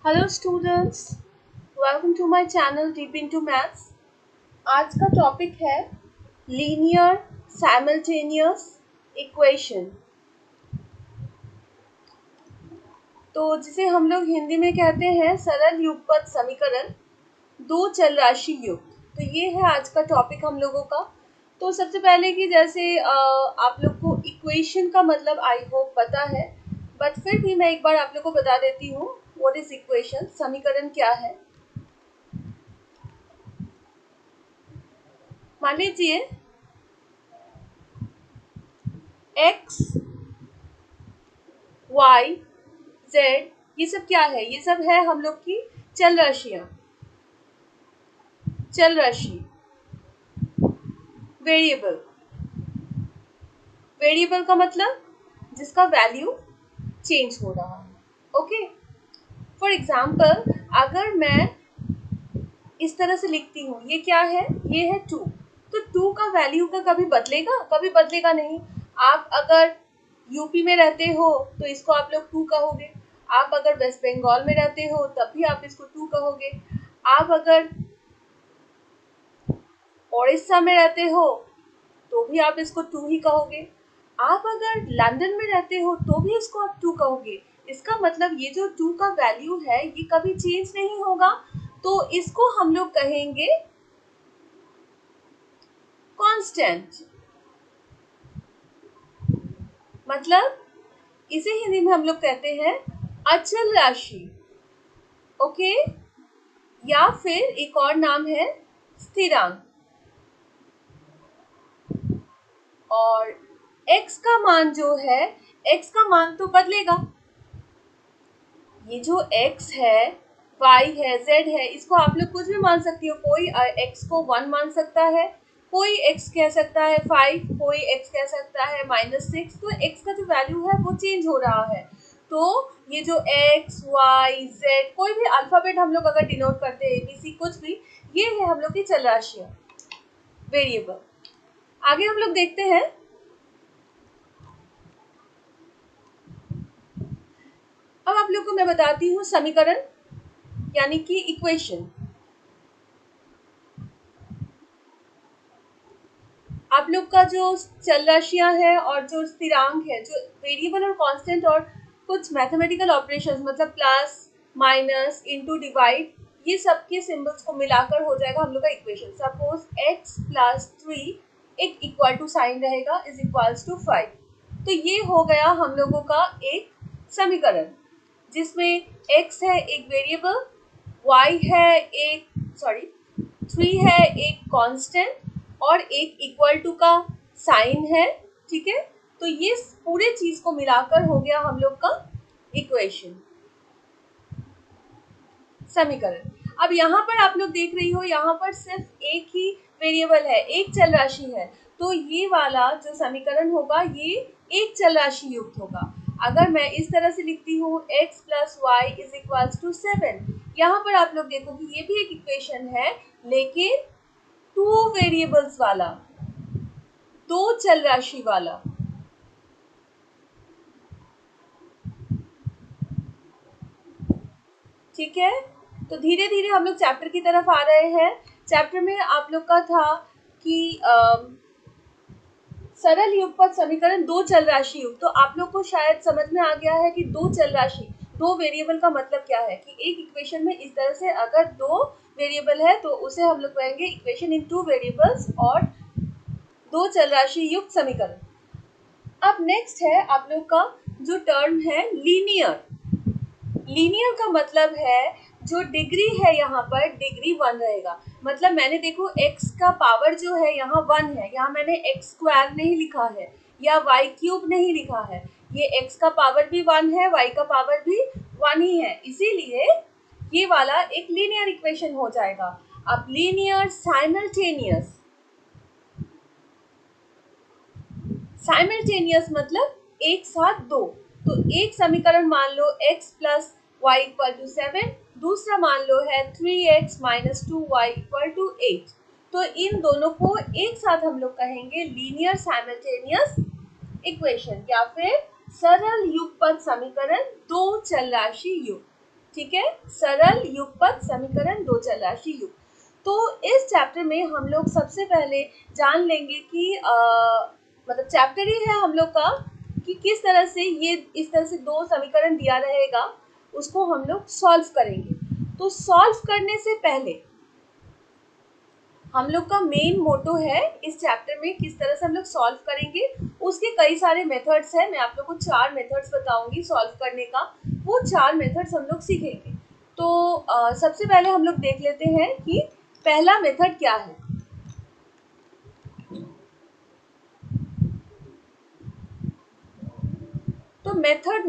Hello students, welcome to my channel deep into maths. आज का topic है linear simultaneous equation. तो जिसे हम लोग हिंदी में कहते हैं सरल युगपत समीकरण, दो चल राशि युक्त। तो ये है आज का टॉपिक हम लोगों का। तो सबसे पहले कि जैसे आप लोग को इक्वेशन का मतलब आई होप पता है, बट फिर भी मैं एक बार आप लोग को बता देती हूँ व्हाट इज इक्वेशन, समीकरण क्या है। मान लीजिए x, y, z, ये सब क्या है? ये सब है हम लोग की चल राशियां। चल राशि वेरिएबल। वेरिएबल का मतलब जिसका वैल्यू चेंज हो रहा है। ओके, फॉर एग्जाम्पल अगर मैं इस तरह से लिखती हूँ, ये क्या है? ये है 2। तो 2 का वैल्यू का कभी बदलेगा? कभी बदलेगा नहीं। आप अगर यूपी में रहते हो तो इसको आप लोग 2 कहोगे। आप अगर वेस्ट बंगाल में रहते हो तब भी आप इसको 2 कहोगे। आप अगर उड़ीसा में रहते हो तो भी आप इसको 2 ही कहोगे। आप अगर लंदन में रहते हो तो भी इसको आप 2 कहोगे। इसका मतलब ये जो 2 का वैल्यू है ये कभी चेंज नहीं होगा, तो इसको हम लोग कहेंगे कांस्टेंट। मतलब इसे हिंदी में हम लोग कहते हैं अचल राशि। ओके, या फिर एक और नाम है स्थिरांक। और x का मान जो है, x का मान तो बदलेगा। ये जो x है, y है, z है, इसको आप लोग कुछ भी मान सकती हो। कोई x को 1 मान सकता है, कोई x कह सकता है 5, कोई x कह सकता है -6। तो x का जो वैल्यू है वो चेंज हो रहा है। तो ये जो x, y, z, कोई भी अल्फाबेट हम लोग अगर डिनोट करते हैं, ABC, कुछ भी, ये है हम लोग की चल राशियां, वेरिएबल। आगे हम लोग देखते हैं। अब आप लोग को मैं बताती हूँ समीकरण यानी कि इक्वेशन। आप लोग का जो चल राशियां है और जो स्थिरांक है, जो वेरिएबल और कांस्टेंट और कुछ मैथमेटिकल ऑपरेशंस मतलब प्लस, माइनस, इनटू, डिवाइड, ये सब के सिंबल्स को मिलाकर हो जाएगा हम लोग का इक्वेशन। सपोज x + 3 एक इक्वल टू साइन रहेगा इज इक्वल्स टू 5। तो ये हो गया हम लोगों का एक समीकरण जिसमें x है एक वेरिएबल, y है एक, सॉरी, 3 है एक कांस्टेंट और एक इक्वल टू का साइन है। ठीक है, तो ये पूरे चीज को मिलाकर हो गया हम लोग का इक्वेशन, समीकरण। अब यहाँ पर आप लोग देख रही हो, यहाँ पर सिर्फ एक ही वेरिएबल है, एक चल राशि है। तो ये वाला जो समीकरण होगा ये एक चल राशि युक्त होगा। अगर मैं इस तरह से लिखती हूँ x + y = 7, यहाँ पर आप लोग देखो कि ये भी एक इक्वेशन है, लेकिन 2 वेरिएबल्स वाला, दो चल राशि वाला। ठीक है, तो धीरे धीरे हम लोग चैप्टर की तरफ आ रहे हैं। चैप्टर में आप लोग का था कि सरल युगपत समीकरण दो चल राशि युक्त। तो आप लोग को शायद समझ में आ गया है कि दो चल राशि, दो वेरिएबल का मतलब क्या है। कि एक इक्वेशन में इस तरह से अगर दो वेरिएबल है तो उसे हम लोग कहेंगे इक्वेशन इन 2 वेरिएबल्स और दो चल राशि युक्त समीकरण। अब नेक्स्ट है आप लोग का जो टर्म है लीनियर। लीनियर का मतलब है जो डिग्री है, यहाँ पर डिग्री 1 रहेगा। मतलब मैंने देखो x का पावर जो है यहाँ 1 है, यहाँ मैंने x² नहीं लिखा है या y³ नहीं लिखा है। ये x का पावर भी 1 है, y का पावर भी 1 ही है, इसीलिए ये वाला एक लीनियर इक्वेशन हो जाएगा। अब लीनियर साइमल्टेनियस, साइमल्टेनियस मतलब एक साथ दो। तो एक समीकरण मान लो x + y = 7, दूसरा मान लो है 3x - 2y = 8। तो इन दोनों को एक साथ हम लोग कहेंगे लीनियर साइमल्टेनियस इक्वेशन या फिर सरल युगपत समीकरण, दो चल राशि युग। ठीक है, सरल युगपत समीकरण दो चल राशि युग। तो इस चैप्टर में हम लोग सबसे पहले जान लेंगे कि मतलब चैप्टर ही है हम लोग का कि किस तरह से ये इस तरह से दो समीकरण दिया रहेगा उसको हम लोग सॉल्व करेंगे। तो सॉल्व करने से पहले हम लोग का मेन मोटो है इस चैप्टर में किस तरह से हम लोग सॉल्व करेंगे, उसके कई सारे मेथड्स हैं। मैं आप लोग को 4 मेथड्स बताऊंगी सॉल्व करने का, वो 4 मेथड्स हम लोग सीखेंगे। तो सबसे पहले हम लोग देख लेते हैं कि पहला मेथड क्या है। तो मेथड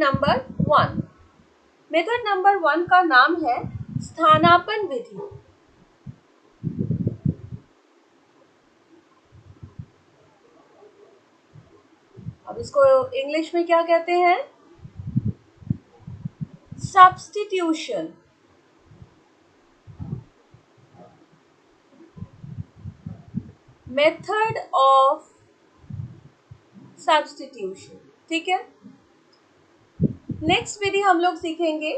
नंबर 1 का नाम है स्थानापन्न विधि। अब इसको इंग्लिश में क्या कहते हैं? सब्स्टिट्यूशन। मेथड ऑफ सब्स्टिट्यूशन, ठीक है। नेक्स्ट विधि हम लोग सीखेंगे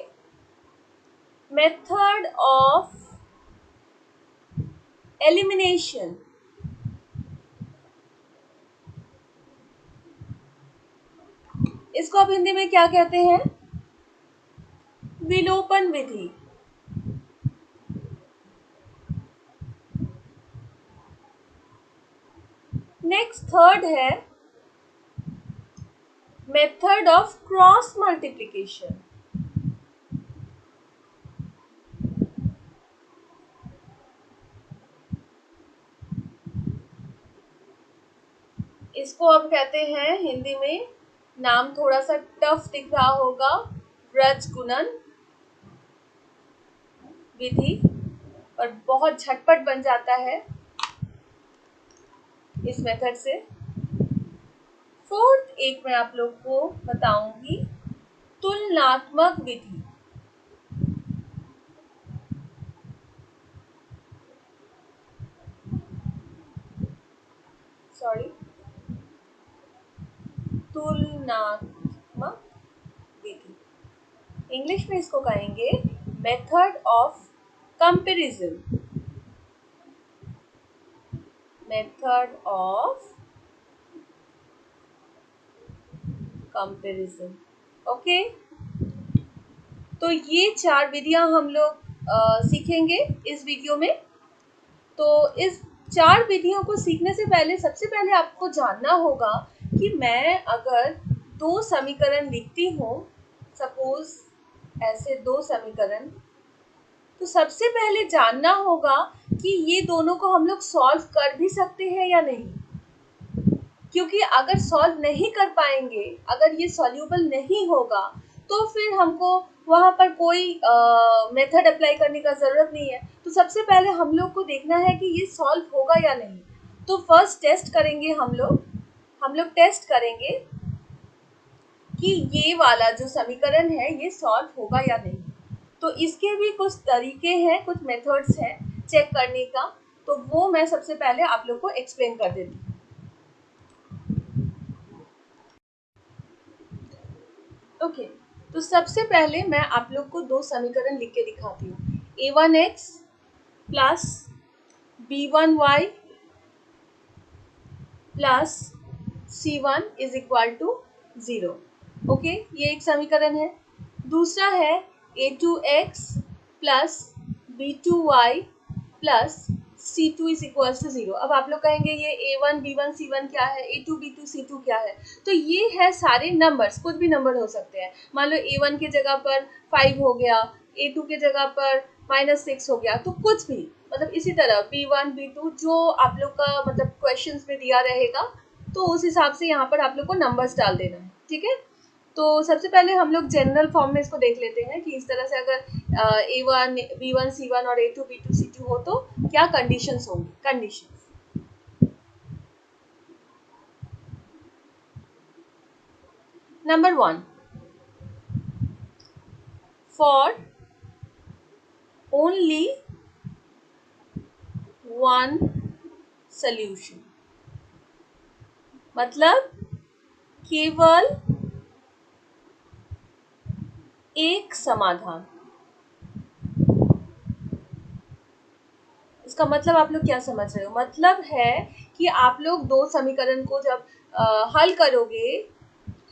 मेथड ऑफ एलिमिनेशन। इसको आप हिंदी में क्या कहते हैं? विलोपन विधि। नेक्स्ट थर्ड है मेथड ऑफ क्रॉस मल्टीप्लिकेशन। इसको अब कहते हैं हिंदी में, नाम थोड़ा सा टफ दिख रहा होगा, व्रज गुणन विधि, और बहुत झटपट बन जाता है इस मेथड से। फोर्थ एक मैं आप लोग को बताऊंगी तुलनात्मक विधि। सॉरी, तुलनात्मक विधि, इंग्लिश में इसको कहेंगे method of comparison. Method of comparison, okay. तो ये 4 विधियां हम लोग सीखेंगे इस वीडियो में। तो इस 4 विधियों को सीखने से पहले सबसे पहले आपको जानना होगा कि मैं अगर 2 समीकरण लिखती हूँ, सपोज ऐसे 2 समीकरण, तो सबसे पहले जानना होगा कि ये दोनों को हम लोग सॉल्व कर भी सकते हैं या नहीं। क्योंकि अगर सॉल्व नहीं कर पाएंगे, अगर ये सॉल्यूबल नहीं होगा, तो फिर हमको वहाँ पर कोई मेथड अप्लाई करने का ज़रूरत नहीं है। तो सबसे पहले हम लोग को देखना है कि ये सॉल्व होगा या नहीं। तो फर्स्ट टेस्ट करेंगे हम लोग टेस्ट करेंगे कि ये वाला जो समीकरण है ये सॉल्व होगा या नहीं। तो इसके भी कुछ तरीके हैं, कुछ मेथड्स हैं चेक करने का, तो वो मैं सबसे पहले आप लोग को एक्सप्लेन कर देती हूँ। ओके, तो सबसे पहले मैं आप लोग को 2 समीकरण लिख के दिखाती हूँ। a1x plus b1y plus c1 is equal to 0। Okay, ये एक समीकरण है। दूसरा है a2x plus b2y plus C2 is equal to 0। अब आप लोग कहेंगे ये A1 B1 C1 क्या है, A2 B2 C2 क्या है? तो ये है सारे नंबर्स, कुछ भी नंबर हो सकते हैं। मान लो A1 की जगह पर 5 हो गया, A2 की जगह पर -6 हो गया, तो कुछ भी, मतलब इसी तरह B1 B2 जो आप लोग का मतलब क्वेश्चंस में दिया रहेगा, तो उस हिसाब से यहाँ पर आप लोग को नंबर्स डाल देना है, ठीक है। तो सबसे पहले हम लोग जनरल फॉर्म में इसको देख लेते हैं कि इस तरह से अगर A1 B1 C1 और A2 B2 C2 हो तो क्या कंडीशंस होंगी। Conditions number 1, for only one solution, मतलब केवल एक समाधान। इसका मतलब आप लोग क्या समझ रहे हो? मतलब है कि आप लोग दो समीकरण को जब हल करोगे,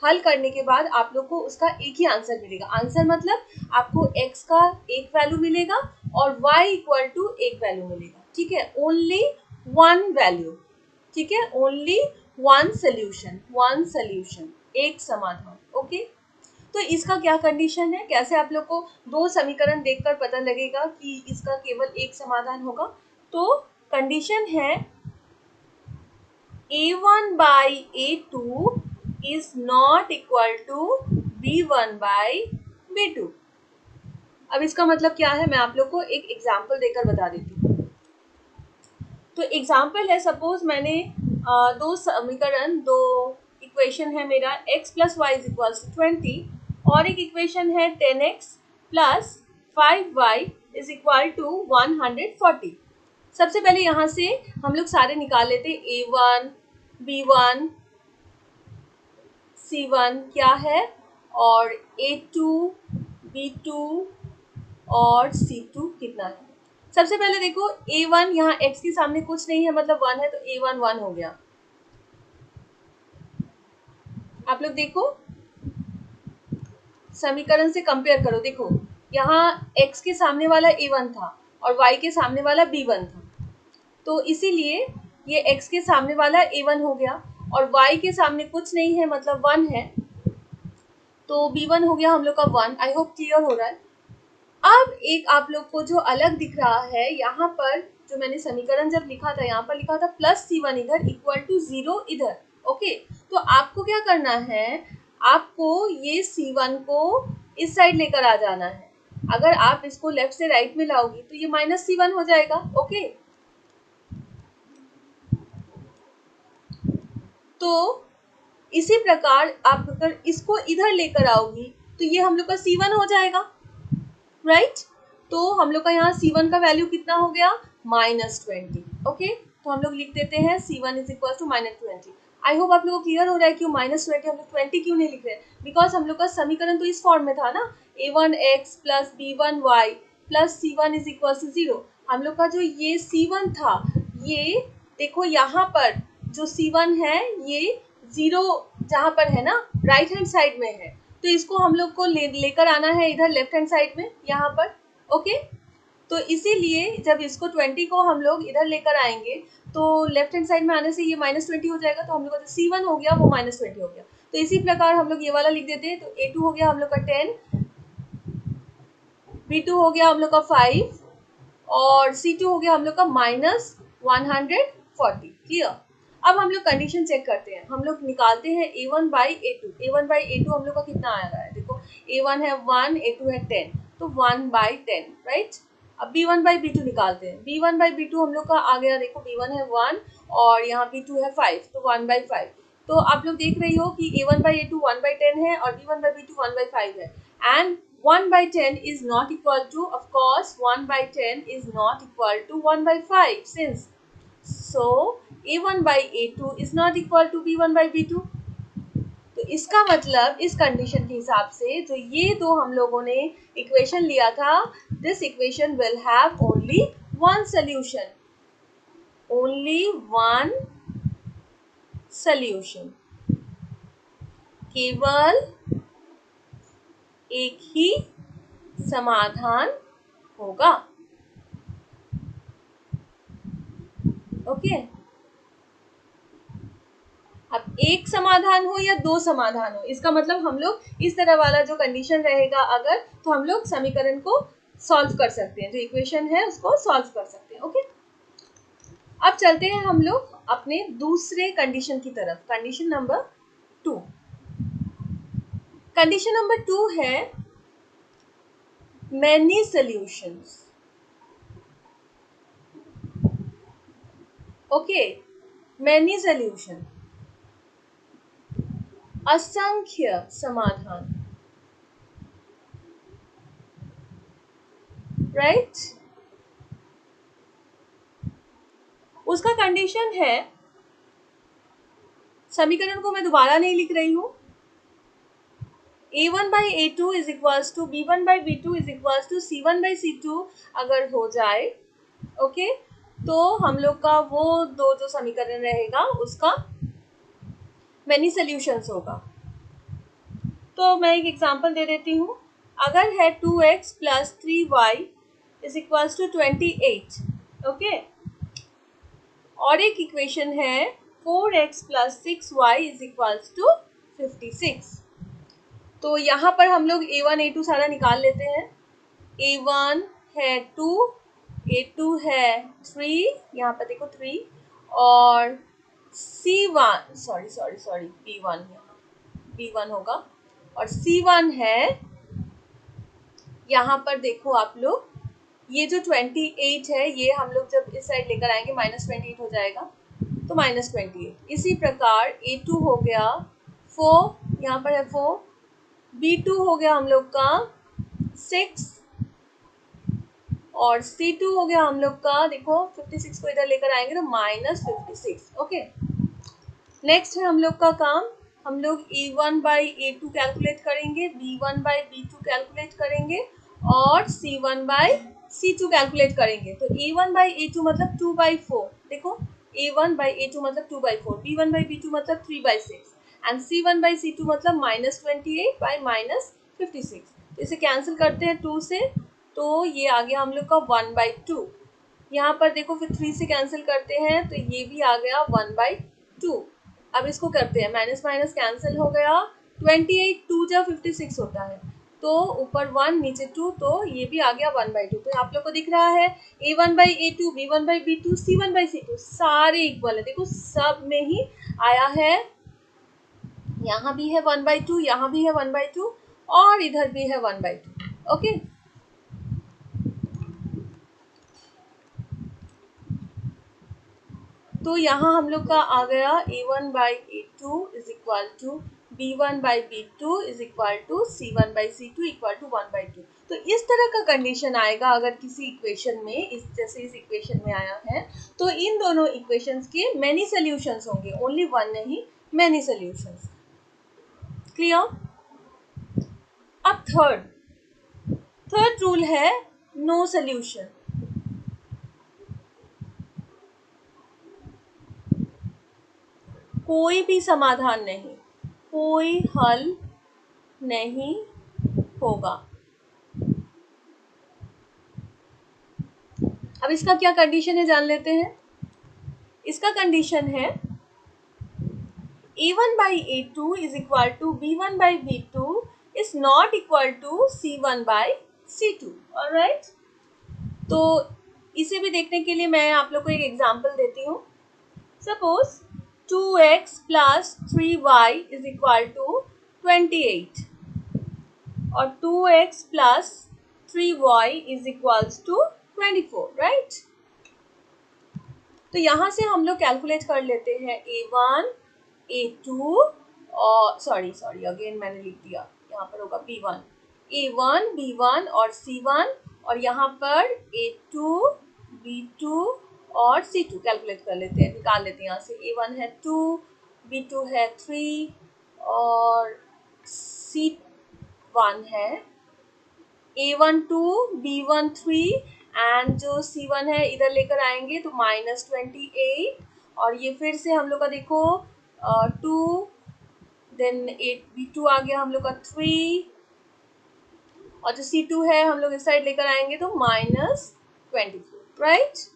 हल करने के बाद आप लोग को उसका एक ही आंसर मिलेगा। आंसर मतलब आपको x का एक वैल्यू मिलेगा और y इक्वल टू एक वैल्यू मिलेगा, ठीक है? ओनली वन वैल्यू, ठीक है? ओनली वन सोल्यूशन, एक समाधान। ओके, तो इसका क्या कंडीशन है? कैसे आप लोग को दो समीकरण देखकर पता लगेगा कि इसका केवल एक समाधान होगा? तो कंडीशन है a1 by a2 is not equal to b1 by b2। अब इसका मतलब क्या है, मैं आप लोग को एक एग्जाम्पल देकर बता देती हूँ। तो एग्जाम्पल है, सपोज मैंने दो समीकरण, दो इक्वेशन है मेरा x plus y is equal to 20 और एक इक्वेशन है 10x plus 5y is equal to 140। सबसे पहले यहाँ से हम लोग सारे निकाल लेते हैं। a1, b1, c1 क्या है और a2, b2 और c2 कितना है। सबसे पहले देखो a1, यहाँ x के सामने कुछ नहीं है मतलब 1 है, तो a1 1 हो गया। आप लोग देखो समीकरण से कंपेयर करो, देखो यहाँ x के सामने वाला a1 था और y के सामने वाला b1 था, तो इसीलिए ये x के सामने वाला a1 हो गया और y के सामने कुछ नहीं है मतलब 1 है, तो b1 हो गया हम लोग का 1। आई होप क्लियर हो रहा है। अब एक आप लोग को जो अलग दिख रहा है, यहाँ पर जो मैंने समीकरण जब लिखा था, यहाँ पर लिखा था प्लस c1 इधर इक्वल टू 0 इधर। ओके, तो आपको क्या करना है, आपको ये c1 को इस साइड लेकर आ जाना है। अगर आप इसको लेफ्ट से राइट में लाओगी तो ये माइनस c1 हो जाएगा। ओके, तो इसी प्रकार आप अगर इसको इधर लेकर आओगी तो ये हम लोग का c1 हो जाएगा, राइट? तो हम लोग का यहाँ c1 का वैल्यू कितना हो गया, -20। ओके, तो हम लोग लिख देते हैं c1 is equal to -20। I hope आप लोगों को क्लियर हो रहा है कि -20 हम लोग 20 क्यों नहीं लिख रहे हैं, बिकॉज हम लोग का समीकरण तो इस फॉर्म में था ना, a1x plus b1y plus c1 is equal to 0। हम लोग का जो ये c1 था, ये देखो यहाँ पर जो c1 है ये 0 जहाँ पर है ना, राइट हैंड साइड में है, तो इसको हम लोग को लेकर आना है इधर लेफ्ट हैंड साइड में यहाँ पर। ओके, तो इसीलिए जब इसको 20 को हम लोग इधर लेकर आएंगे तो लेफ्ट हैंड साइड में आने से ये -20 हो जाएगा, तो हम लोग का जो c1 हो गया वो -20 हो गया। तो इसी प्रकार हम लोग ये वाला लिख देते हैं। तो a2 हो गया हम लोग का 10, b2 हो गया हम लोग का 5 और c2 हो गया हम लोग का -140। क्लियर? अब हम लोग कंडीशन चेक करते हैं, हम लोग निकालते हैं a1 by a2। a1 by a2 हम लोग का कितना आ रहा है, देखो a1 है 1, a2 है 10, तो 1 by 10, राइट? अब b1 by b2 निकालते हैं। b1 by b2 हम लोग का आ गया, देखो b1 है 1 और यहाँ b2 है 5, तो 1 by 5। तो आप लोग देख रही हो कि a1 by a2 1 by 10 है और b1 by b2 1 by 5 है। And 1 by 10 is not equal to, of course 1 by 10 is not equal to 1 by 5 since, so a1 by a2 is not equal to b1 by b2। तो इसका मतलब इस condition के हिसाब से जो ये दो हम लोगों ने इक्वेशन लिया था, this equation will have only one solution, only one solution, केवल एक ही समाधान होगा। ओके, अब एक समाधान हो या दो समाधान हो, इसका मतलब हम लोग इस तरह वाला जो कंडीशन रहेगा अगर, तो हम लोग समीकरण को सॉल्व कर सकते हैं, जो इक्वेशन है उसको सॉल्व कर सकते हैं। ओके, अब चलते हैं हम लोग अपने दूसरे कंडीशन की तरफ, कंडीशन नंबर 2। कंडीशन नंबर 2 है many solutions. Okay, many solution, असंख्य समाधान, राइट? उसका कंडीशन है, समीकरण को मैं दोबारा नहीं लिख रही हूं, a1 by a2 is equals to b1 by b2 is equals to c1 by c2 अगर हो जाए, ओके, तो हम लोग का वो दो जो समीकरण रहेगा उसका मेनी सॉल्यूशंस होगा। तो मैं एक एग्जांपल दे देती हूँ। अगर है 2x plus 3y is equals to 28, okay, और एक इक्वेशन है 4x plus 6y is equals to 56। तो यहाँ पर हम लोग a1 a2 सारा निकाल लेते हैं। a1 है 2, a2 है 3, यहाँ पर देखो 3, और c1 सॉरी b1, यहाँ b1 होगा, और c1 है, यहाँ पर देखो आप लोग, ये जो 28 है ये हम लोग जब इस साइड लेकर आएंगे -28 हो जाएगा, तो -28। इसी प्रकार a2 हो गया 4, यहाँ पर है 4, b2 हो गया हम लोग का 6, और c2 हो गया हम लोग का, देखो 56 को इधर लेकर आएंगे तो -56, ओके। नेक्स्ट है हम लोग का काम, हम लोग a1 बाई a2 कैलकुलेट करेंगे, b1 बाई b2 कैलकुलेट करेंगे, और c1 बाई c2 कैलकुलेट करेंगे। तो a1 बाई a2 मतलब 2/4, देखो a1 बाई a2 मतलब 2/4, b1 बाई b2 मतलब 3/6, एंड c1 बाई c2 मतलब -28 बाई -56। तो इसे कैंसिल करते हैं 2 से, तो ये आ गया हम लोग का 1/2। यहाँ पर देखो फिर 3 से कैंसिल करते हैं तो ये भी आ गया 1/2। अब इसको करते हैं, माइनस माइनस कैंसिल हो गया, 28 2 जा 56 होता है, तो ऊपर 1 नीचे 2, तो ये भी आ गया 1/2। तो आप लोग को दिख रहा है a1 by a2, b1 by b2, c1 by c2 सारे इक्वल है, देखो सब में ही आया है, यहाँ भी है 1/2, यहाँ भी है 1/2, और इधर भी है 1/2, ओके। तो यहाँ हम लोग का आ गया a1 by a2 is equal to b1 by b2 is equal to c1 by c2 equal to 1/2। तो इस तरह का कंडीशन आएगा अगर किसी इक्वेशन में, इस जैसे इस इक्वेशन में आया है, तो इन दोनों इक्वेशंस के मेनी सॉल्यूशंस होंगे, ओनली वन नहीं, मेनी सॉल्यूशंस। क्लियर? अब थर्ड रूल है नो सॉल्यूशन। कोई भी समाधान नहीं, कोई हल नहीं होगा। अब इसका क्या कंडीशन है जान लेते हैं। इसका कंडीशन है a1 by a2 is equal to b1 by b2 is not equal to c1 by c2, alright. तो इसे भी देखने के लिए मैं आप लोग को एक एग्जांपल देती हूँ। Suppose 2x plus 3y is equal to 28, और 2x plus 3y is equals to 24, right. तो यहाँ से हम लोग कैलकुलेट कर लेते हैं a1 a2, और सॉरी अगेन मैंने लिख दिया, यहाँ पर होगा b1, a1 b1 और c1, और यहाँ पर a2 b2 और c2 कैलकुलेट कर लेते हैं, निकाल लेते हैं। यहाँ से a1 है 2, b2 है 3, और c1 है a1 2 b1 3, एंड जो c1 है इधर लेकर आएंगे तो -28, और ये फिर से हम लोग का देखो 2, देन b2 आ गया हम लोग का 3, और जो c2 है हम लोग इस साइड लेकर आएंगे तो -24, राइट।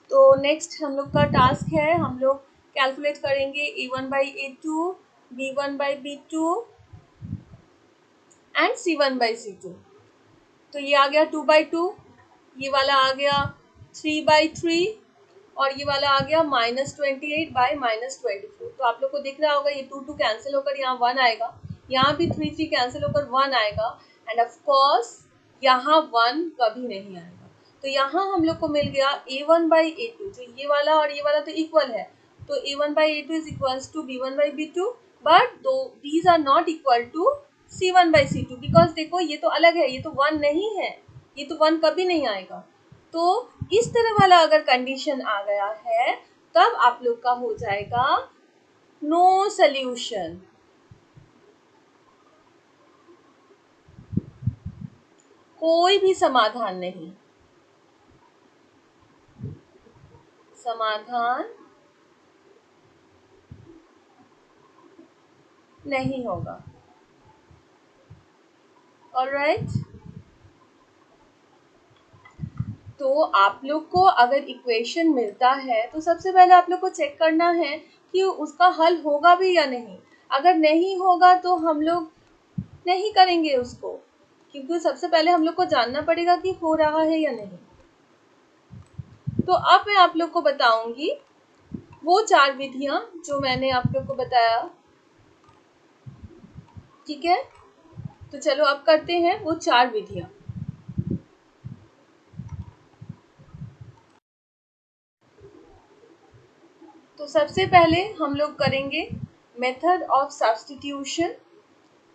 तो नेक्स्ट हम लोग का टास्क है, हम लोग कैलकुलेट करेंगे a1 by a2, b1 by b2 and c1 by c2। तो ये आ गया 2/2, ये वाला आ गया 3/3, और ये वाला आ गया -28 बाई -24। तो आप लोग को दिख रहा होगा ये 2 कैंसिल होकर यहाँ 1 आएगा, यहाँ भी 3 कैंसिल होकर 1 आएगा, एंड ऑफ कोर्स यहाँ 1 कभी नहीं आएगा। तो यहाँ हम लोग को मिल गया a1 बाई a2, जो ये वाला और ये वाला तो इक्वल है, तो a1 by a2 is equals to b1 by b2, but though these are not equal to c1 by c2, because देखो ये तो अलग है, ये तो 1 नहीं है, ये तो 1 कभी नहीं आएगा। तो इस तरह वाला अगर कंडीशन आ गया है तब आप लोग का हो जाएगा नो सॉल्यूशन, कोई भी समाधान नहीं। समाधान नहीं होगा। ऑलराइट, तो आप लोग को अगर इक्वेशन मिलता है तो सबसे पहले आप लोग को चेक करना है कि उसका हल होगा भी या नहीं। अगर नहीं होगा तो हम लोग नहीं करेंगे उसको, क्योंकि सबसे पहले हम लोग को जानना पड़ेगा कि हो रहा है या नहीं। तो अब मैं आप लोग को बताऊंगी वो 4 विधियां जो मैंने आप लोग को बताया। ठीक है, तो चलो अब करते हैं वो 4 विधियां। तो सबसे पहले हम लोग करेंगे मेथड ऑफ सब्स्टिट्यूशन,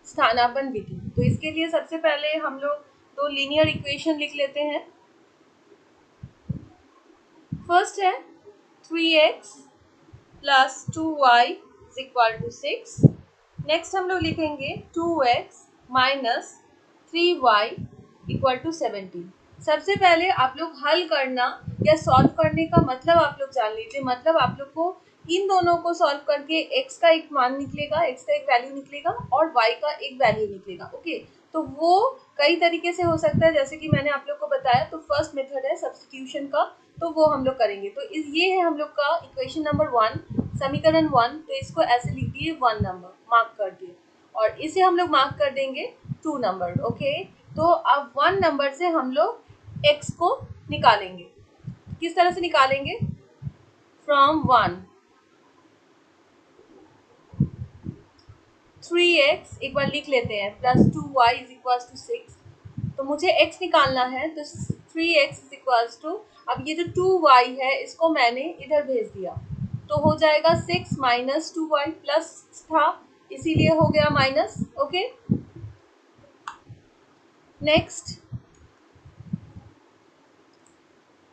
स्थानापन्न विधि। तो इसके लिए सबसे पहले हम लोग 2 लीनियर इक्वेशन लिख लेते हैं। फर्स्ट है 3x plus 2y is equal to 6। Next हम लोग लिखेंगे 2x minus 3y equal to 17। सबसे पहले आप लोग हल करना या सॉल्व करने का मतलब आप लोग जान लीजिए। मतलब आप लोग को इन दोनों को सॉल्व करके x का एक मान निकलेगा, x का एक वैल्यू निकलेगा और y का एक वैल्यू निकलेगा। ओके, तो वो कई तरीके से हो सकता है, जैसे कि मैंने आप लोग को बताया। तो फर्स्ट मेथड है सब्स्टिट्यूशन का, तो वो हम लोग करेंगे। तो ये है हम लोग का इक्वेशन नंबर 1, समीकरण 1। तो इसको ऐसे लिख दिए 1 नंबर, मार्क कर दिए, और इसे हम लोग मार्क कर देंगे 2 नंबर। ओके, तो अब 1 नंबर से हम लोग x को निकालेंगे। किस तरह से निकालेंगे? फ्रॉम 1 3x एक बार लिख लेते हैं plus 2y is equal to 6। तो मुझे x निकालना है, तो 3x इज इक्वल टू, अब ये जो 2y है इसको मैंने इधर भेज दिया, तो हो जाएगा 6 माइनस 2y, प्लस था इसीलिए हो गया minus. Okay, next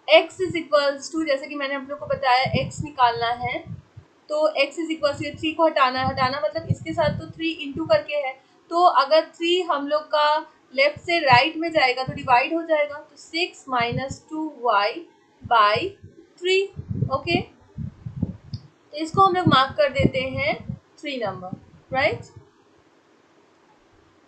x is equal to, जैसे कि मैंने आप लोग को बताया x निकालना है, तो x इज इक्वल टू 3 को हटाना मतलब इसके साथ तो 3 इंटू करके है। तो अगर 3 हम लोग का लेफ्ट से राइट में जाएगा तो डिवाइड हो जाएगा, तो 6 माइनस 2y बाई 3। ओके, तो इसको हम लोग मार्क कर देते हैं 3 नंबर। राइट,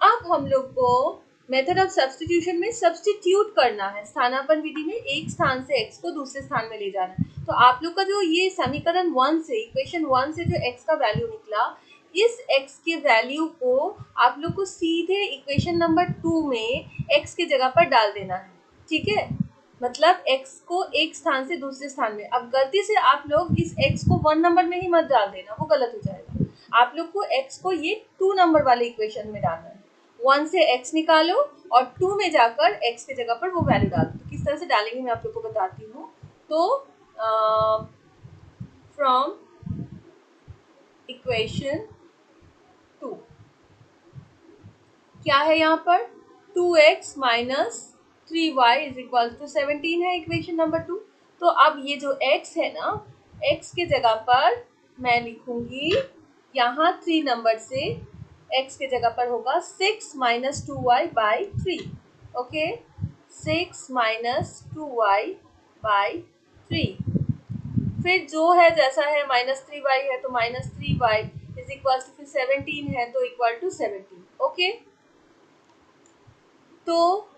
अब हम लोग को मेथड ऑफ सब्स्टिट्यूशन में सब्स्टिट्यूट करना है। स्थानापन्न विधि में एक स्थान से x को दूसरे स्थान में ले जाना है। तो आप लोग का जो ये समीकरण 1 से, इक्वेशन 1 से जो x का वैल्यू निकला, इस x के वैल्यू को आप लोग को सीधे इक्वेशन नंबर 2 में x के जगह पर डाल देना है। ठीक है, मतलब x को एक स्थान से दूसरे स्थान में। अब गलती से आप लोग इस x को 1 नंबर में ही मत डाल देना, वो गलत हो जाएगा। आप लोग को x को ये 2 नंबर वाले इक्वेशन में डालना है। 1 से x निकालो और 2 में जाकर x के जगह पर वो वैल्यू डाल दो। तो किस तरह से डालेंगे मैं आप लोग को बताती हूँ। तो फ्रॉम इक्वेशन 2 क्या है यहाँ पर, 2x minus 3y is equal to 17 है इक्वेशन नंबर 2। तो अब ये जो x है ना, x के जगह पर मैं लिखूंगी यहाँ 3 नंबर से, x के जगह पर होगा 6 minus 2y by 3। Okay, 6 minus 2y by 3। फिर जो है जैसा है, माइनस 3y है तो minus 3y is equal to, फिर 17 है तो इक्वल टू 17। ओके, तो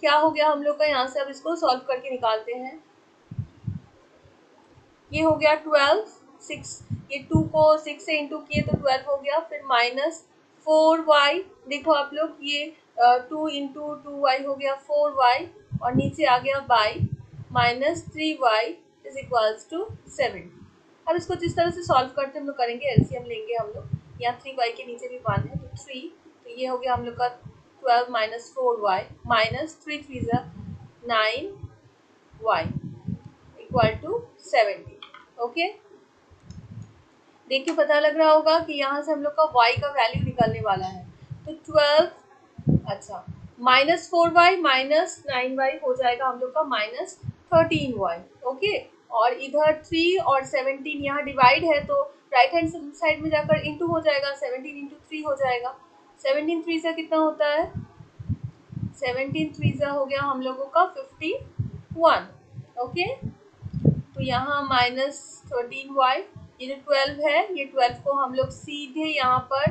क्या हो गया हम लोग का यहाँ से। अब इसको सॉल्व करके निकालते हैं। ये हो गया 12, 6, ये 2 को 6 से इंटू किए तो 12 हो गया। फिर माइनस 4y, देखो आप लोग ये 2 इंटू 2y हो गया 4y, और नीचे आ गया by minus 3y is equals to 70। अब इसको जिस तरह से सॉल्व करते हम लोग करेंगे, एलसीएम लेंगे हम लोग। यहाँ 3y के नीचे भी 1 है तो 3, तो ये हो गया हम लोग का 12 minus 4y minus 3 3 9y equal to 70। Okay, देखिए पता लग रहा होगा कि यहाँ से हम लोग का y का वैल्यू निकलने वाला है। तो 12, अच्छा, माइनस 4y माइनस 9y हो जाएगा हम लोग का माइनस 13y। ओके, और इधर 3 और 17 यहाँ डिवाइड है तो राइट हैंड साइड में जाकर इंटू हो जाएगा, 17 इंटू 3 हो जाएगा। 17 3 से कितना होता है, 17 3 से हो गया हम लोगों का 51। ओके, तो यहाँ -13y, ये जो 12 है, ये 12 को हम लोग सीधे यहाँ पर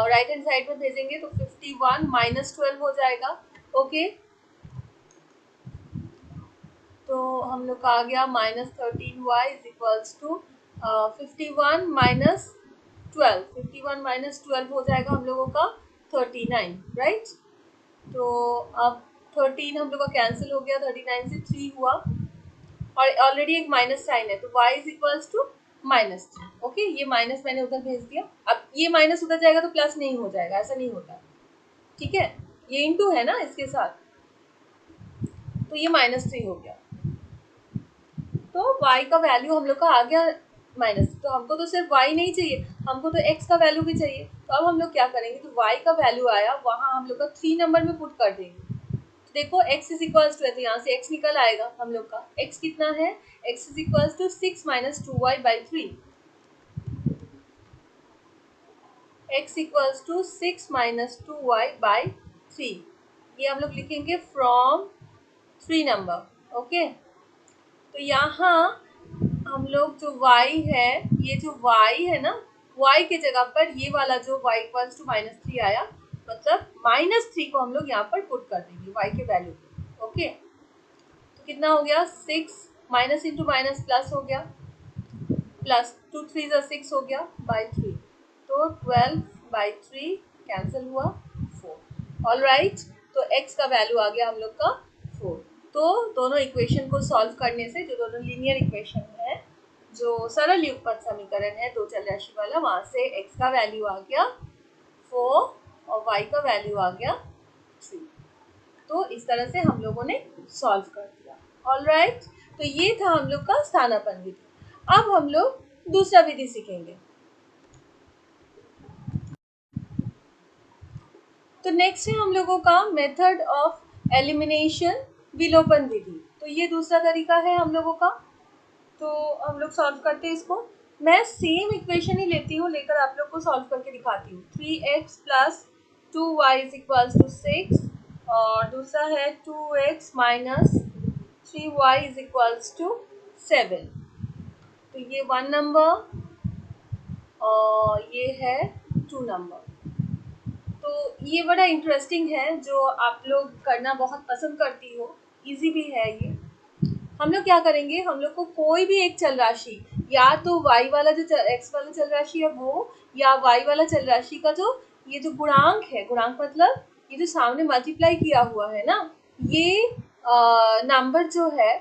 राइट हैंड साइड में भेजेंगे तो 51 -12 हो जाएगा। ओके, तो हम लोग का आ गया -13y इज इक्वल्स टू 51 -12, 51 -12 हो जाएगा हम लोगों का 39, राइट। तो अब 13 हम लोग का कैंसिल हो गया, 39 से 3 हुआ और ऑलरेडी एक माइनस साइन है तो y is equals to -3। Okay, ये माइनस मैंने उधर भेज दिया। अब ये माइनस उधर जाएगा तो प्लस नहीं हो जाएगा, ऐसा नहीं होता, ठीक है। ये इंटू है ना इसके साथ, तो ये -3 हो गया। तो y का वैल्यू हम लोग का आ गया माइनस, तो हमको तो सिर्फ y नहीं चाहिए, हमको तो x का वैल्यू भी चाहिए। तो अब हम लोग क्या करेंगे, तो y का वैल्यू आया, वहाँ हम लोग का 3 नंबर में पुट कर देंगे। तो देखो x इज इक्वल्स टू, तो यहाँ से x निकल आएगा हम लोग का। x कितना है, x is equals to 6 - 2y by 3। x equals to 6 - 2y by 3। ये हम लोग लिखेंगे फ्रॉम 3 नंबर। ओके, तो यहाँ हम लोग जो y है, ये जो y है ना, y के जगह पर ये वाला जो y इक्वल्स टू -3 आया, मतलब -3 को हम लोग यहाँ पर पुट कर देंगे y के वैल्यू पे। ओके, तो कितना हो गया, 6 माइनस इंटू माइनस प्लस हो गया, प्लस 2 3 6 हो गया बाई 3, तो 12 बाई 3 कैंसिल हुआ 4। ऑल राइट, तो x का वैल्यू आ गया हम लोग का 4। तो दोनों इक्वेशन को सॉल्व करने से, जो दोनों लीनियर इक्वेशन है, जो सरल युगपत समीकरण है दो चल राशि वाला, वहाँ से x का वैल्यू आ गया 4 और y का वैल्यू आ गया 3। तो इस तरह से हम लोगों ने सॉल्व कर दिया। ऑल राइट, तो ये था हम लोग का स्थानापन्न विधि। अब हम लोग दूसरा विधि सीखेंगे। तो नेक्स्ट है हम लोगों का मेथड ऑफ एलिमिनेशन, विलोपन विधि। तो ये दूसरा तरीका है हम लोगों का। तो हम लोग सॉल्व करते हैं इसको। मैं सेम इक्वेशन ही लेती हूँ, लेकर आप लोग को सॉल्व करके दिखाती हूँ। 3x plus 2y is equals to 6 और दूसरा है 2x minus 3y is equals to 7। तो ये 1 नंबर और ये है 2 नंबर। तो ये बड़ा इंटरेस्टिंग है, जो आप लोग करना बहुत पसंद करती हो, इजी भी है ये। हम लोग क्या करेंगे, हम लोग को कोई भी एक चल राशि, या तो y वाला जो x वाला चल राशि है वो, या y वाला चल राशि का जो ये जो गुणांक है, गुणांक मतलब ये जो सामने मल्टीप्लाई किया हुआ है ना, ये नंबर जो है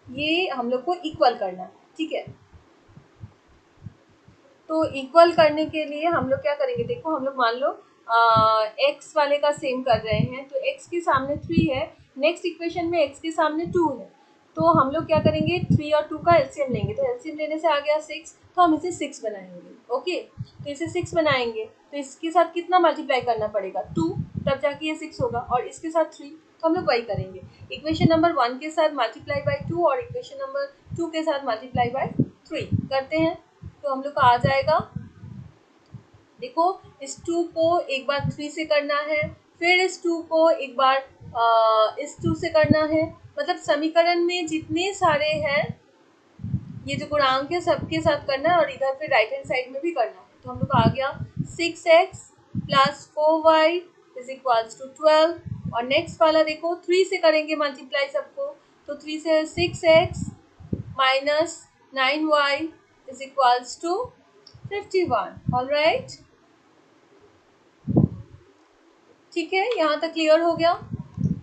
ये हम लोग को इक्वल करना है, ठीक है। तो इक्वल करने के लिए हम लोग क्या करेंगे, देखो हम लोग मान लो x वाले का सेम कर रहे हैं, तो x के सामने 3 है, नेक्स्ट इक्वेशन में x के सामने 2 है, तो हम लोग क्या करेंगे, 3 और 2 का एलसीएम लेंगे। तो एलसीएम लेने से आ गया 6, तो हम इसे 6 बनाएंगे। ओके, तो इसे 6 बनाएंगे तो इसके साथ कितना मल्टीप्लाई करना पड़ेगा, 2, तब जाके ये 6 होगा, और इसके साथ 3, तो हम लोग वही करेंगे। इक्वेशन नंबर 1 के साथ मल्टीप्लाई बाई 2 और इक्वेशन नंबर 2 के साथ मल्टीप्लाई बाई 3 करते हैं, तो हम लोग का आ जाएगा। देखो, इस 2 को एक बार 3 से करना है, फिर इस 2 को एक बार इस 2 से करना है, मतलब समीकरण में जितने सारे हैं ये जो गुणांक है सबके साथ करना है, और इधर फिर राइट हैंड साइड में भी करना है। तो हम लोग आ गया 6x plus 4y is equals to 12, और नेक्स्ट वाला देखो 3 से करेंगे मल्टीप्लाई सबको, तो 3 से 6x minus 9y is equals to 51। All right, ठीक है, यहाँ तक क्लियर हो गया।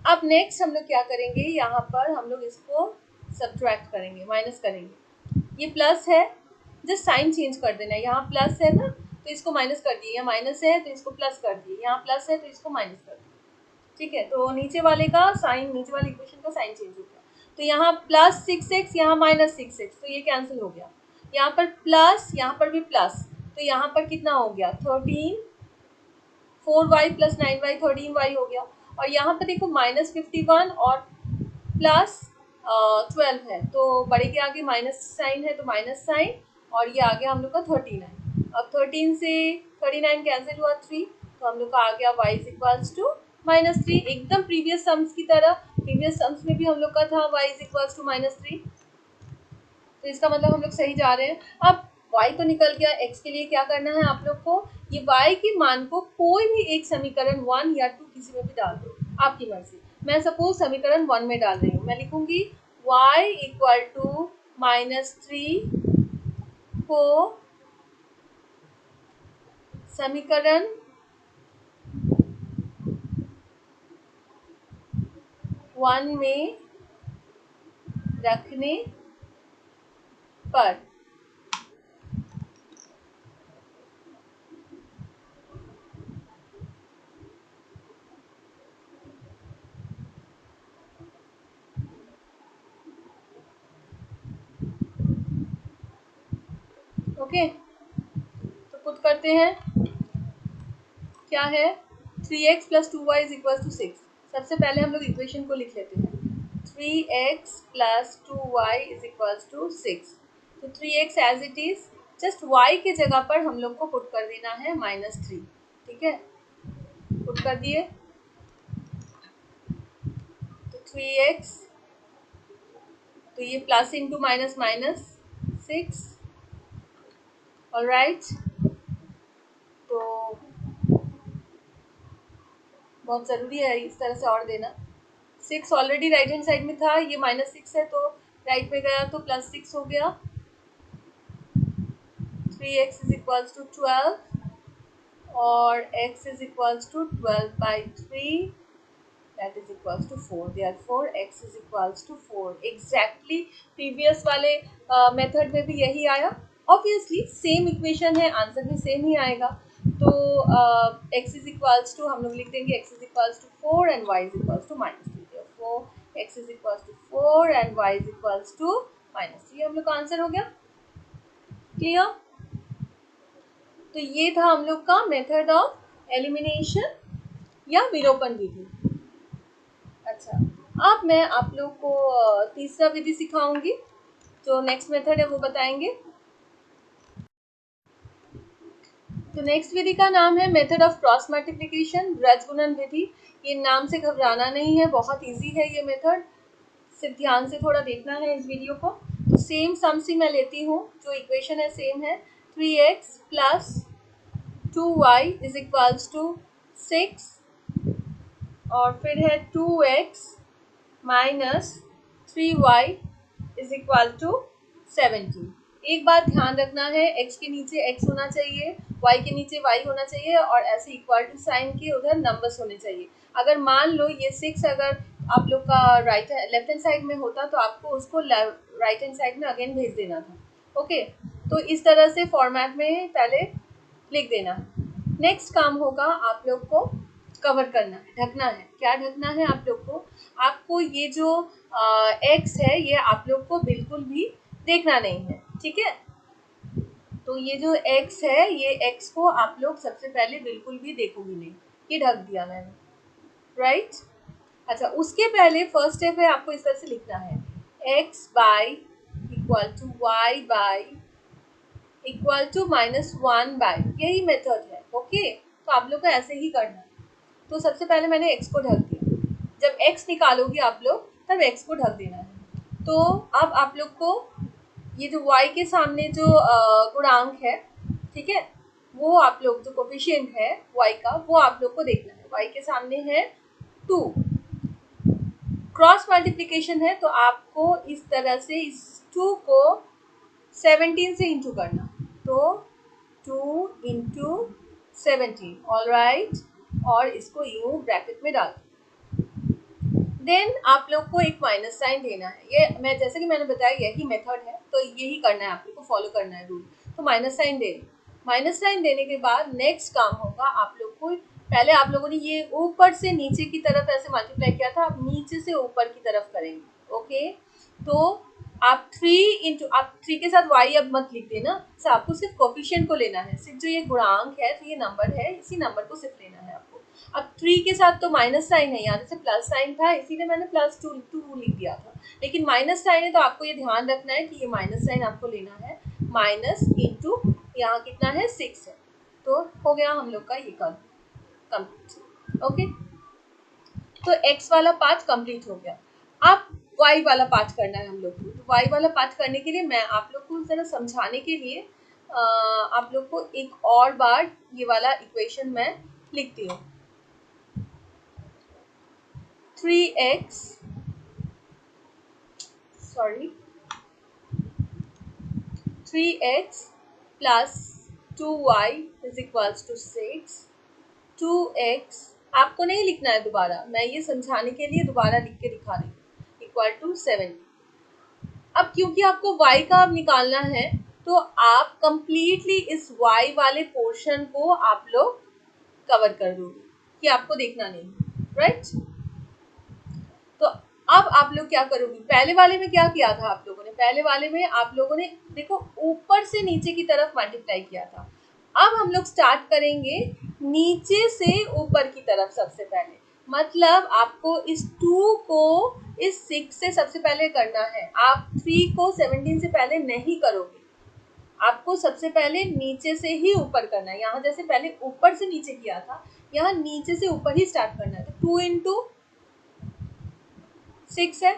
अब नेक्स्ट हम लोग क्या करेंगे, यहाँ पर हम लोग इसको सब्ट्रैक्ट करेंगे, माइनस करेंगे। ये प्लस है, जस्ट साइन चेंज कर देना है, यहाँ प्लस है ना तो इसको माइनस कर दिए, यहाँ माइनस है तो इसको प्लस कर दिए, यहाँ प्लस है तो इसको माइनस कर दिए, ठीक है। तो नीचे वाले का साइन, नीचे वाले इक्वेशन का साइन चेंज हो गया, तो यहाँ प्लस 6x, यहाँ माइनस 6x, तो ये कैंसिल हो गया। यहाँ पर प्लस, यहाँ पर भी प्लस, तो यहाँ पर कितना हो गया 13, 4y प्लस 9y 13y हो गया। और यहाँ पर देखो -51 और प्लस 12 है, तो बड़े के आगे माइनस साइन है तो माइनस साइन, और ये आ गया हम लोग का 39। अब 13 से 39 कैंसिल हुआ 3, तो हम लोग का आ गया y इज इक्वल्स टू -3, एकदम प्रीवियस सम्स की तरह। प्रीवियस सम्स में भी हम लोग का था y इज इक्वल्स टू -3। तो इसका मतलब हम लोग सही जा रहे हैं। अब y तो निकल गया, x के लिए क्या करना है आप लोग को, ये y के मान को कोई भी एक समीकरण 1 या 2 किसी में भी डाल दो, आपकी मर्जी। मैं सपोज समीकरण 1 में डाल रही हूँ, मैं लिखूंगी y इक्वल टू -3 को समीकरण 1 में रखने पर ओके। तो पुट करते हैं, क्या है 3x plus 2y is equal to 6। सबसे पहले हम लोग इक्वेशन को लिख लेते हैं, 3x plus 2y is equal to 6। तो 3x as it is, just y के जगह पर हम लोग को पुट कर देना है -3, ठीक है, पुट कर दिए। तो 3x, तो ये plus into minus minus 6, alright. तो बहुत ज़रूरी है इस तरह से और देना। 6 ऑलरेडी राइट हैंड साइड में था, ये -6 है तो राइट में गया तो +6 हो गया। 3x इज इक्वल्स टू 12 और x is equals to 12/3 that is equals to 4, therefore x is equals to 4। Exactly previous वाले मेथड में भी यही आया, ऑब्वियसली सेम इक्वेशन है, आंसर भी सेम ही आएगा। तो x इज इक्वल्स टू, हम लोग लिख देंगे x is equals to 4 and y is equals to -3, therefore x is equals to 4 and y is equals to -3। हम लोग का आंसर हो गया, क्लियर। तो ये था हम लोग का मेथड ऑफ एलिमिनेशन या विलोपन विधि। अच्छा, अब मैं आप लोग को तीसरा विधि सिखाऊंगी, जो नेक्स्ट मेथड है वो बताएंगे। तो नेक्स्ट विधि का नाम है मेथड ऑफ क्रॉस मल्टीप्लिकेशन, ब्रजगुणन विधि। ये नाम से घबराना नहीं है, बहुत इजी है ये मेथड, सिर्फ ध्यान से थोड़ा देखना है इस वीडियो को। तो सेम सम सी मैं लेती हूँ, जो इक्वेशन है सेम है, 3x plus 2y is equals to 6 और फिर है 2x minus 3y is equal to 17। एक बात ध्यान रखना है, x के नीचे x होना चाहिए, y के नीचे y होना चाहिए और ऐसे इक्वल टू साइन के उधर नंबर्स होने चाहिए। अगर मान लो ये 6 अगर आप लोग का लेफ्ट हैंड साइड में होता तो आपको उसको राइट हैंड साइड में अगेन भेज देना था, ओके। तो इस तरह से फॉर्मेट में पहले लिख देना। नेक्स्ट काम होगा आप लोग को कवर करना है, ढकना है। क्या ढकना है आप लोग को, आपको ये जो x है ये आप लोग को बिल्कुल भी देखना नहीं है, ठीक है। तो ये जो x है, ये x को आप लोग सबसे पहले बिल्कुल भी देखोगे नहीं, ये ढक दिया मैंने, राइट। अच्छा, उसके पहले फर्स्ट स्टेप है, आपको इस तरह से लिखना है, x by equal to y by equal to -1 by, यही मेथड है, ओके। तो आप लोग को ऐसे ही करना है। तो सबसे पहले मैंने x को ढक दिया, जब x निकालोगे आप लोग तब x को ढक देना है। तो अब आप लोग को ये जो y के सामने जो गुणांक है, ठीक है, वो आप लोग जो कोफिशिएंट है y का, वो आप लोग को देखना है। y के सामने है 2, क्रॉस मल्टीप्लिकेशन है तो आपको इस तरह से इस 2 को 17 से इंटू करना, तो 2 इंटू 17, ऑलराइट, और इसको यूं ब्रैकेट में डाल। देन आप लोग को एक माइनस साइन देना है, ये मैं जैसे कि मैंने बताया यही मेथड है, तो यही करना है आप लोग को, फॉलो करना है रूल। तो माइनस साइन दे, माइनस साइन देने के बाद नेक्स्ट काम होगा आप लोग को, पहले आप लोगों ने ये ऊपर से नीचे की तरफ ऐसे मल्टीप्लाई किया था, आप नीचे से ऊपर की तरफ करेंगे, ओके। तो आप 3 के साथ y अब मत लिख देना, तो आपको सिर्फ कोफिशिएंट को लेना है, सिर्फ जो ये गुणांक है, तो ये नंबर है, इसी नंबर को सिर्फ लेना है आपको। अब 3 के साथ तो माइनस साइन है, यहाँ से प्लस साइन था इसीलिए मैंने +2 लिख दिया था, लेकिन माइनस साइन है तो आपको ये ध्यान रखना है कि ये माइनस साइन आपको लेना है, माइनस इंटू यहाँ कितना है 6 है, तो हो गया हम लोग का ये कंप्लीट, ओके। तो x वाला पार्ट कंप्लीट हो गया। अब y वाला पार्ट करना है हम लोग को। तो y वाला पार्ट करने के लिए मैं आप लोग को ज़रा समझाने के लिए आप लोग को एक और बार ये वाला इक्वेशन मैं लिखती हूँ। 3x plus 2y is equals to 6। 2x आपको नहीं लिखना है दोबारा, मैं ये समझाने के लिए दोबारा लिख के दिखा रही हूँ, इक्वल टू 7। अब क्योंकि आपको y का अब निकालना है तो आप कंप्लीटली इस y वाले पोर्शन को आप लोग कवर कर दोगे कि आपको देखना नहीं, राइट। तो अब आप लोग क्या करोगे, पहले वाले में क्या किया था आप लोगों ने, पहले वाले में आप लोगों ने देखो ऊपर से नीचे की तरफ मल्टीप्लाई किया था। अब हम लोग स्टार्ट करेंगे नीचे से ऊपर की तरफ सबसे पहले, मतलब आपको इस 2 को इस 6 से सबसे पहले करना है। आप 3 को 17 से पहले नहीं करोगे, आपको सबसे पहले नीचे से ही ऊपर करना है। यहाँ जैसे पहले ऊपर से नीचे किया था, यहाँ नीचे से ऊपर ही स्टार्ट करना है। तो 2 इंटू 6 है,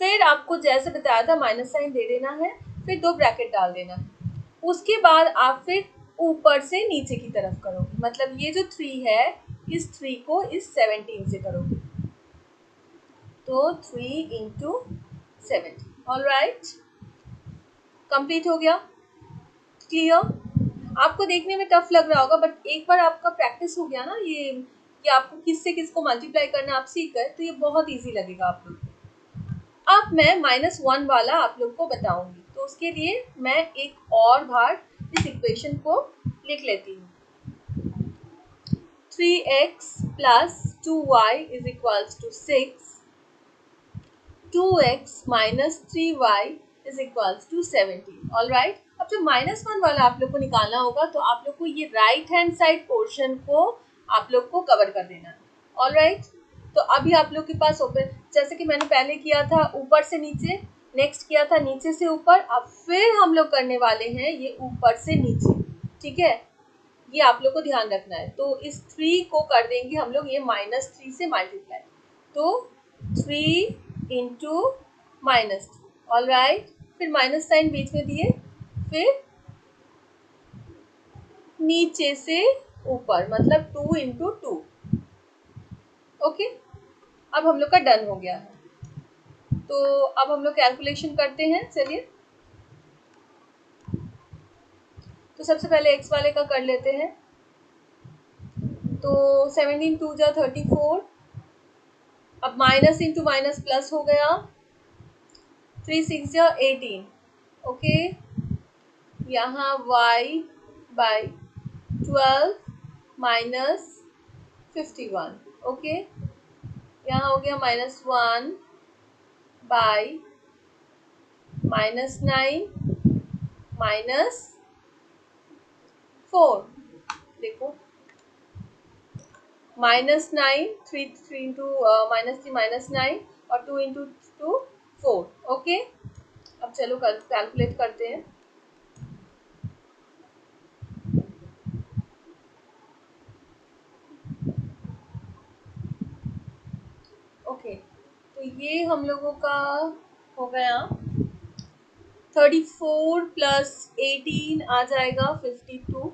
फिर आपको जैसे बताया था माइनस साइन दे देना है, फिर 2 ब्रैकेट डाल देना है। उसके बाद आप फिर ऊपर से नीचे की तरफ करोगे, मतलब ये जो 3 है इस 3 को इस 17 से करोगे, तो 3 इंटू 17। ऑलराइट, कंप्लीट हो गया, क्लियर। आपको देखने में टफ लग रहा होगा, बट एक बार आपका प्रैक्टिस हो गया ना ये कि आपको किससे किसको मल्टीप्लाई करना आप सीख गए, तो ये बहुत इजी लगेगा आप लोग को। अब मैं -1 वाला आप लोग को बताऊंगी, तो उसके लिए मैं एक और बार इस इक्वेशन को लिख लेती हूँ। 3x plus 2y is equals to 6। 2x minus 3y is equals to 17। Alright, अब जो -1 वाला आप लोग को निकालना होगा, तो आप लोग को ये राइट हैंड साइड पोर्शन को आप लोग को कवर कर देना है। ऑलराइट, तो अभी आप लोग के पास ओपन, जैसे कि मैंने पहले किया था ऊपर से नीचे, नेक्स्ट किया था नीचे से ऊपर, अब फिर हम लोग करने वाले हैं ये ऊपर से नीचे, ठीक है। ये आप लोग को ध्यान रखना है। तो इस 3 को कर देंगे हम लोग ये -3 से मल्टीप्लाई, तो 3 इंटू -3। ऑलराइट, फिर माइनस साइन बीच में दिए, फिर नीचे से ऊपर, मतलब 2 इंटू 2। ओके, अब हम लोग का डन हो गया है। तो अब हम लोग कैलकुलेशन करते हैं, चलिए। तो सबसे पहले x वाले का कर लेते हैं। तो 17 2 जा 34, अब माइनस इंटू माइनस प्लस हो गया, 3 6 जा 18। ओके, यहाँ y बाई 12 माइनस 51। ओके, यहाँ हो गया -1 बाई -9 -4। देखो -9, 3 इंटू -3 और 2 इंटू 2 4। ओके, अब चलो कैलकुलेट करते हैं। ओके, तो ये हम लोगों का हो गया 34 प्लस 18 आ जाएगा 52,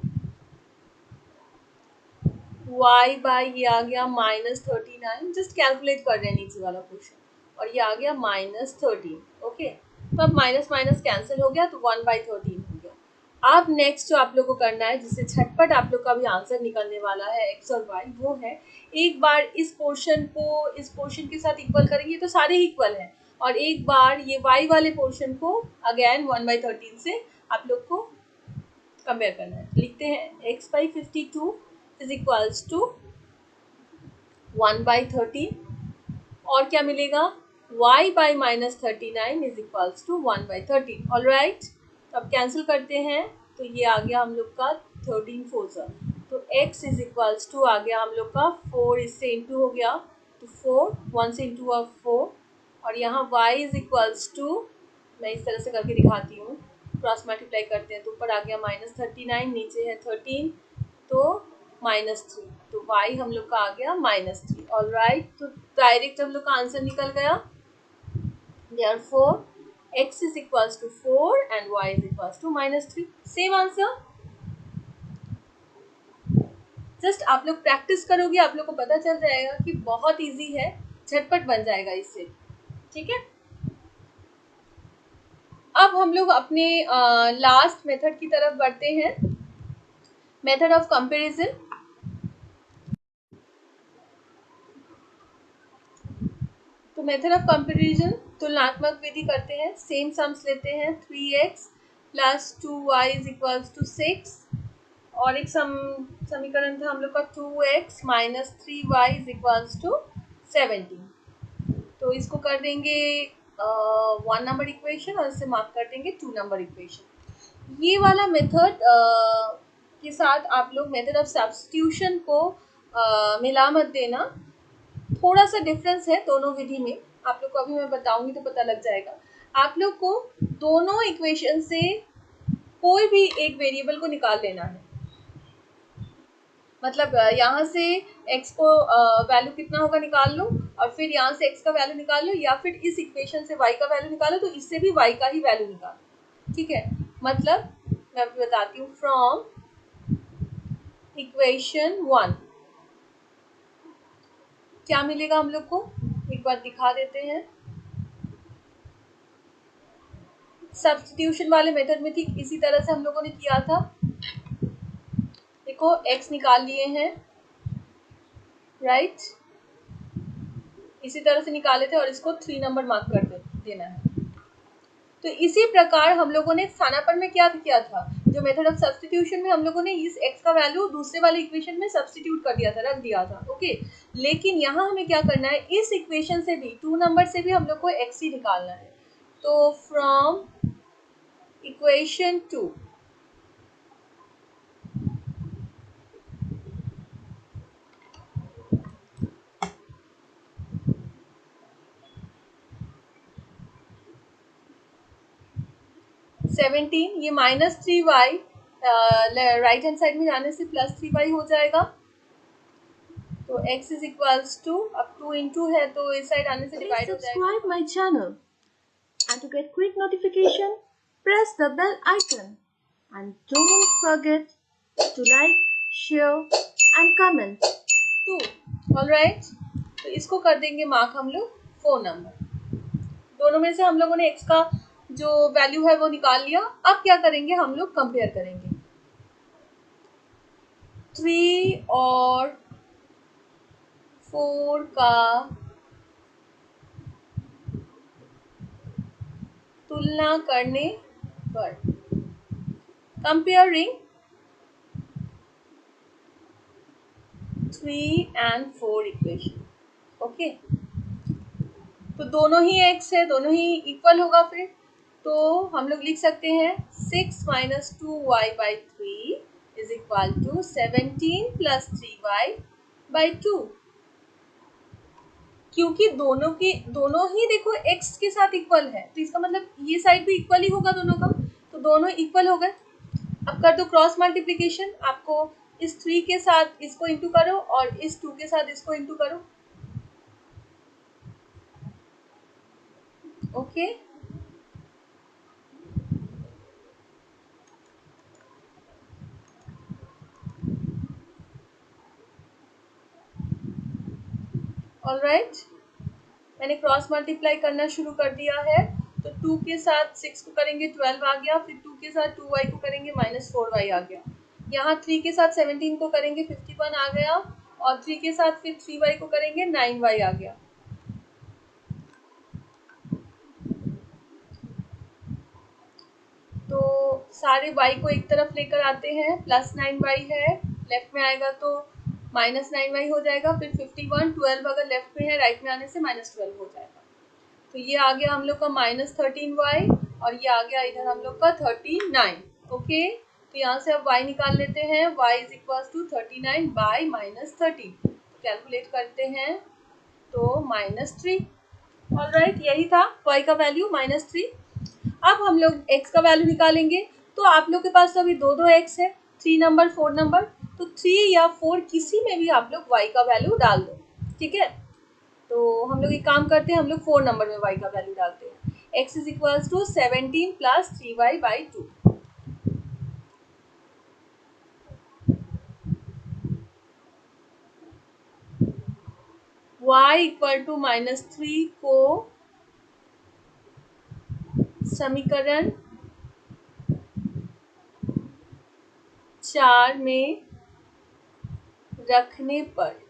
y बाई ये आ गया -39, जस्ट कैलकुलेट कर रहे हैं नीचे वाला क्वेश्चन, और ये आ गया -13। ओके, तो अब माइनस माइनस कैंसिल हो गया, तो 1/13 हो गया। अब नेक्स्ट जो आप लोग को करना है, जिससे झटपट आप लोग का भी आंसर निकलने वाला है x और y, वो है एक बार इस पोर्शन को इस पोर्शन के साथ इक्वल करेंगे, तो सारे इक्वल हैं, और एक बार ये y वाले पोर्शन को अगेन 1/13 से आप लोग को कंपेयर करना है। लिखते हैं x/52 इज इक्वल्स टू 1/13, और क्या मिलेगा, y by -39 is equals to 1/13। Alright, तो अब कैंसिल करते हैं, तो ये आ गया हम लोग का 13 4 सा, तो x इज इक्वल्स टू आ गया हम लोग का 4, इससे इंटू हो गया, तो 4 1 से इंटू हुआ 4, और यहाँ y इज इक्वल्स टू, मैं इस तरह से करके दिखाती हूँ, क्रॉस मल्टीप्लाई करते हैं, तो ऊपर आ गया -39, नीचे है 13, तो -3, तो y हम लोग का आ गया -3। ऑलराइट, तो डायरेक्ट हम लोग का आंसर निकल गया Therefore, x is equals to 4 and y is equals to -3. Same answer. Just आप लोग प्रैक्टिस करोगे, आप लोग को पता चल जाएगा कि बहुत इजी है, झटपट बन जाएगा इससे. ठीक है. अब हम लोग अपने लास्ट मेथड की तरफ बढ़ते हैं, मेथड ऑफ कंपैरिजन. तो मेथड ऑफ कंपैरिजन तुलनात्मक विधि करते हैं. सेम सम्स लेते हैं. 3x plus 2y is equals to 6 और एक समीकरण था हम लोग का 2x minus 3y is equals to 17. तो इसको कर देंगे 1 नंबर इक्वेशन और इससे मार्क कर देंगे 2 नंबर इक्वेशन. ये वाला मेथड के साथ आप लोग मेथड ऑफ सब्स्टिट्यूशन को मिला मत देना. थोड़ा सा डिफरेंस है दोनों विधि में, आप लोग को अभी मैं बताऊंगी तो पता लग जाएगा. आप लोग को दोनों इक्वेशन से कोई भी एक वेरिएबल को निकाल लेना है. मतलब यहाँ से x को वैल्यू कितना होगा निकाल लो और फिर यहाँ से x का वैल्यू निकाल लो, या फिर इस इक्वेशन से y का वैल्यू निकालो तो इससे भी y का ही वैल्यू निकालो. ठीक है. मतलब मैं बताती हूँ. फ्रॉम इक्वेशन 1 क्या मिलेगा हम लोग को, एक बार दिखा देते हैं. सब्स्टिट्यूशन वाले मेथड में ठीक इसी तरह से हम लोगों ने किया था. देखो x निकाल लिए हैं, राइट. इसी तरह से निकाले थे और इसको 3 नंबर मार्क कर देना है. तो इसी प्रकार हम लोगों ने स्थानापन्न में क्या किया था, जो मेथड ऑफ सब्स्टिट्यूशन में हम लोगों ने इस x का वैल्यू दूसरे वाले इक्वेशन में सब्स्टिट्यूट कर दिया था, रख दिया था. ओके. लेकिन यहाँ हमें क्या करना है, इस इक्वेशन से भी 2 नंबर से भी हम लोग को x ही निकालना है. तो फ्रॉम इक्वेशन 2 17, ये -3y राइट हैंड साइड में जाने से +3y हो जाएगा. तो x इज इक्वल्स टू, अब 2 इंटू है तो इस साइड आने से डिवाइड हो जाएगा. Subscribe my channel and to get quick notification press the bell icon and don't forget to like, share and comment too. Alright. तो इसको कर देंगे मार्क हम लोग 4 नंबर. दोनों में से हम लोगों ने x का जो वैल्यू है वो निकाल लिया. अब क्या करेंगे, हम लोग कंपेयर करेंगे 3 और 4 का तुलना करने पर. Comparing 3 and 4 equation. ओके. तो दोनों ही x है, दोनों ही इक्वल होगा. फिर तो हम लोग लिख सकते हैं 6 minus 2y by 3 is equal to 17 plus 3y by 2. क्योंकि दोनों ही देखो x के साथ इक्वल है, तो इसका मतलब ये साइड भी इक्वल ही होगा दोनों का. तो दोनों इक्वल हो गए. अब कर दो क्रॉस मल्टीप्लिकेशन. आपको इस 3 के साथ इसको इंटू करो और इस 2 के साथ इसको इंटू करो. ओके. ऑलराइट. मैंने क्रॉस मल्टीप्लाई करना शुरू कर दिया है. तो 2 के साथ 6 को करेंगे 12 आ गया. फिर 2 के साथ 2y को करेंगे -4y आ गया. यहाँ 3 के साथ 17 को करेंगे 51 आ गया. और 3 के साथ फिर 3y को करेंगे 9y आ गया. तो सारे y को एक तरफ लेकर आते हैं. +9y है, लेफ्ट में आएगा तो -9y हो जाएगा. फिर 51, 12 अगर लेफ्ट में है, राइट में आने से -12 हो जाएगा. तो ये आ गया हम लोग का -13y और ये आ गया इधर हम लोग का 39. ओके. तो यहाँ से अब y निकाल लेते हैं. y is equal to 39 by -13. Calculate करते हैं तो -3. ऑलराइट. यही था y का वैल्यू -3. अब हम लोग x का वैल्यू निकालेंगे. तो आप लोग के पास तो अभी दो x है, 3 नंबर 4 नंबर. तो 3 या 4 किसी में भी आप लोग y का वैल्यू डाल दो. ठीक है. तो हम लोग एक काम करते हैं, हम लोग 4 नंबर में y का वैल्यू डालते हैं. x is equals to 17 plus 3y by 2। y equal to -3 को समीकरण 4 में रखने पर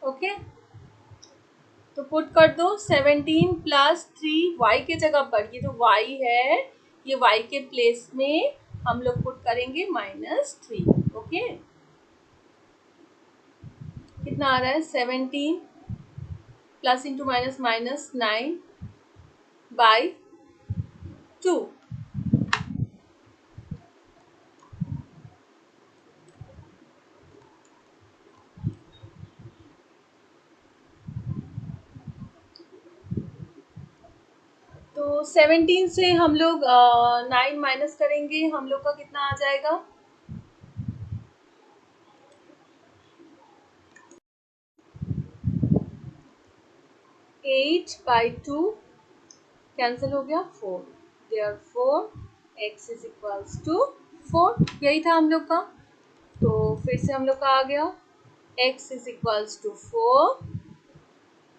ओके तो पुट कर दो 17 प्लस 3 y के जगह पर, ये जो y है ये y के प्लेस में हम लोग पुट करेंगे -3। ओके कितना आ रहा है 17 प्लस इंटू माइनस -9 बाई 2। तो 17 से हम लोग 9 माइनस करेंगे, हम लोग का कितना आ जाएगा 8 बाई 2 कैंसिल हो गया 4, therefore x is equals to 4। यही था हम लोग का। तो फिर से हम लोग का आ गया x is equals to 4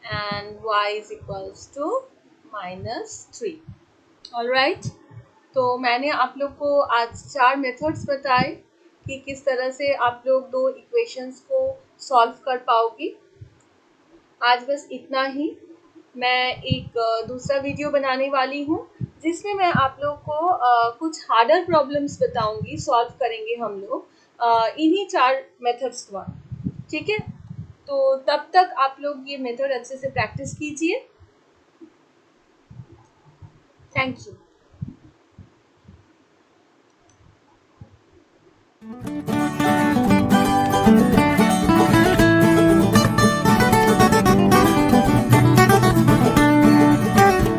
and y is equals to -3। Alright, तो मैंने आप लोग को आज 4 मेथड्स बताए कि किस तरह से आप लोग दो इक्वेशंस को सॉल्व कर पाओगी। आज बस इतना ही। मैं एक दूसरा वीडियो बनाने वाली हूँ जिसमें मैं आप लोग को कुछ हार्डर प्रॉब्लम्स बताऊंगी, सॉल्व करेंगे हम लोग इन्हीं 4 मेथड्स द्वारा। ठीक है, तो तब तक आप लोग ये मेथड अच्छे से प्रैक्टिस कीजिए। Thank you.